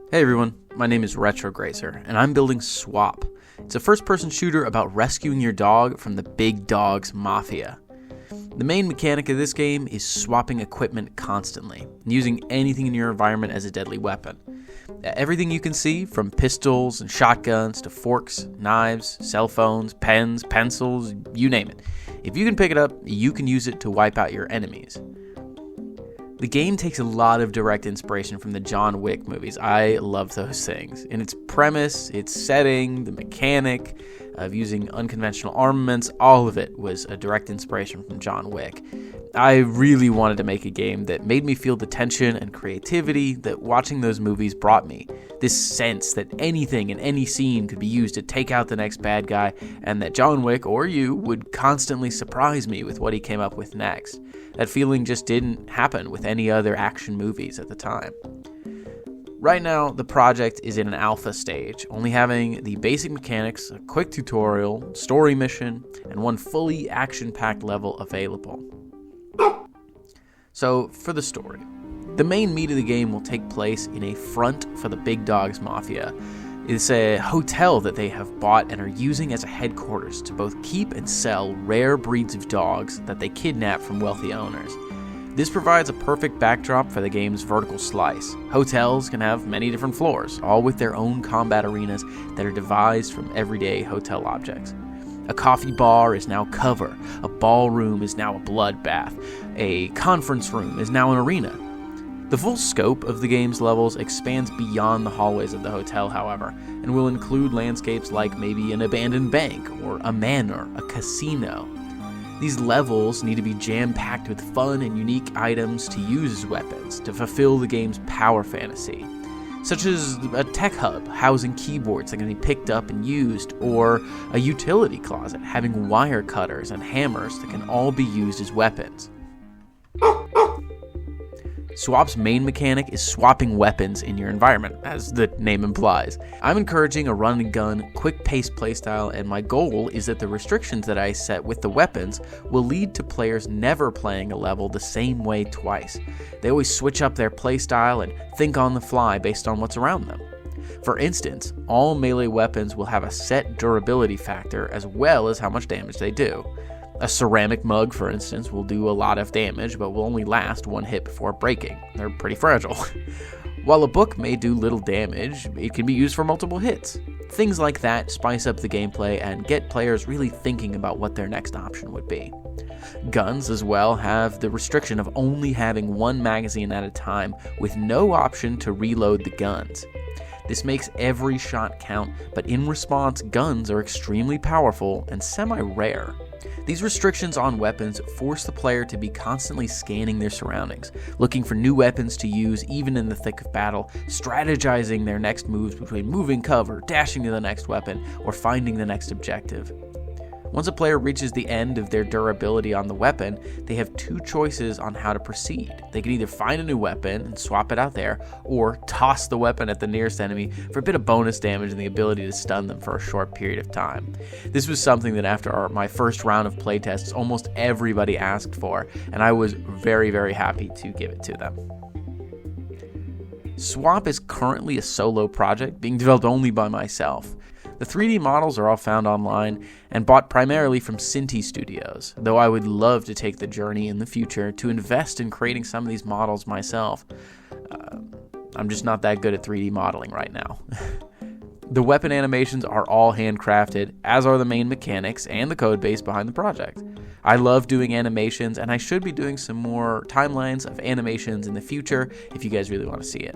Hey everyone, my name is Retrogracer, and I'm building Swap. It's a first-person shooter about rescuing your dog from the Big Dogs Mafia. The main mechanic of this game is swapping equipment constantly, and using anything in your environment as a deadly weapon. Everything you can see, from pistols and shotguns to forks, knives, cell phones, pens, pencils, you name it. If you can pick it up, you can use it to wipe out your enemies. The game takes a lot of direct inspiration from the John Wick movies. I love those things. In its premise, its setting, the mechanic of using unconventional armaments, all of it was a direct inspiration from John Wick. I really wanted to make a game that made me feel the tension and creativity that watching those movies brought me. This sense that anything in any scene could be used to take out the next bad guy, and that John Wick, or you, would constantly surprise me with what he came up with next. That feeling just didn't happen with any other action movies at the time. Right now, the project is in an alpha stage, only having the basic mechanics, a quick tutorial, story mission, and one fully action-packed level available. So, for the story. The main meat of the game will take place in a front for the Big Dogs Mafia. It's a hotel that they have bought and are using as a headquarters to both keep and sell rare breeds of dogs that they kidnap from wealthy owners. This provides a perfect backdrop for the game's vertical slice. Hotels can have many different floors, all with their own combat arenas that are devised from everyday hotel objects. A coffee bar is now cover, a ballroom is now a bloodbath, a conference room is now an arena. The full scope of the game's levels expands beyond the hallways of the hotel, however, and will include landscapes like maybe an abandoned bank, or a manor, a casino. These levels need to be jam-packed with fun and unique items to use as weapons to fulfill the game's power fantasy, such as a tech hub housing keyboards that can be picked up and used, or a utility closet having wire cutters and hammers that can all be used as weapons. Swap's main mechanic is swapping weapons in your environment, as the name implies. I'm encouraging a run and gun, quick-paced playstyle, and my goal is that the restrictions that I set with the weapons will lead to players never playing a level the same way twice. They always switch up their playstyle and think on the fly based on what's around them. For instance, all melee weapons will have a set durability factor as well as how much damage they do. A ceramic mug, for instance, will do a lot of damage, but will only last one hit before breaking. They're pretty fragile. While a book may do little damage, it can be used for multiple hits. Things like that spice up the gameplay and get players really thinking about what their next option would be. Guns, as well, have the restriction of only having one magazine at a time, with no option to reload the guns. This makes every shot count, but in response, guns are extremely powerful and semi-rare. These restrictions on weapons force the player to be constantly scanning their surroundings, looking for new weapons to use even in the thick of battle, strategizing their next moves between moving cover, dashing to the next weapon, or finding the next objective. Once a player reaches the end of their durability on the weapon, they have two choices on how to proceed. They can either find a new weapon and swap it out there, or toss the weapon at the nearest enemy for a bit of bonus damage and the ability to stun them for a short period of time. This was something that after my first round of playtests, almost everybody asked for, and I was very, very happy to give it to them. Swap is currently a solo project being developed only by myself. The 3D models are all found online and bought primarily from Cinti Studios, though I would love to take the journey in the future to invest in creating some of these models myself. I'm just not that good at 3D modeling right now. The weapon animations are all handcrafted, as are the main mechanics and the code base behind the project. I love doing animations, and I should be doing some more timelines of animations in the future if you guys really want to see it.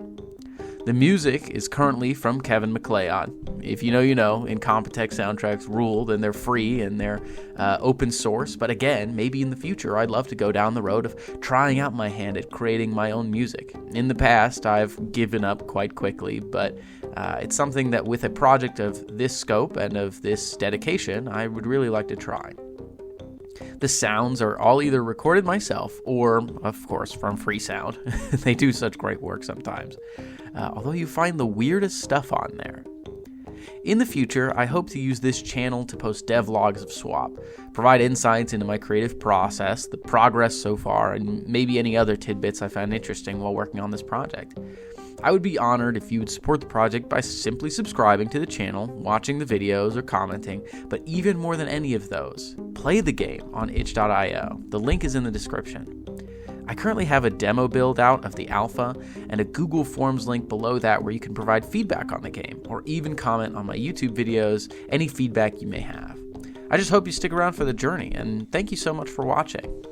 The music is currently from Kevin MacLeod. If you know, you know. Incompetech soundtracks ruled, and they're free, and they're open source. But again, maybe in the future, I'd love to go down the road of trying out my hand at creating my own music. In the past, I've given up quite quickly, but it's something that with a project of this scope and of this dedication, I would really like to try. The sounds are all either recorded myself or, of course, from Freesound. They do such great work sometimes. Although you find the weirdest stuff on there. In the future, I hope to use this channel to post devlogs of Swap, provide insights into my creative process, the progress so far, and maybe any other tidbits I found interesting while working on this project. I would be honored if you would support the project by simply subscribing to the channel, watching the videos, or commenting, but even more than any of those, play the game on itch.io. The link is in the description. I currently have a demo build out of the alpha and a Google Forms link below that where you can provide feedback on the game, or even comment on my YouTube videos, any feedback you may have. I just hope you stick around for the journey, and thank you so much for watching.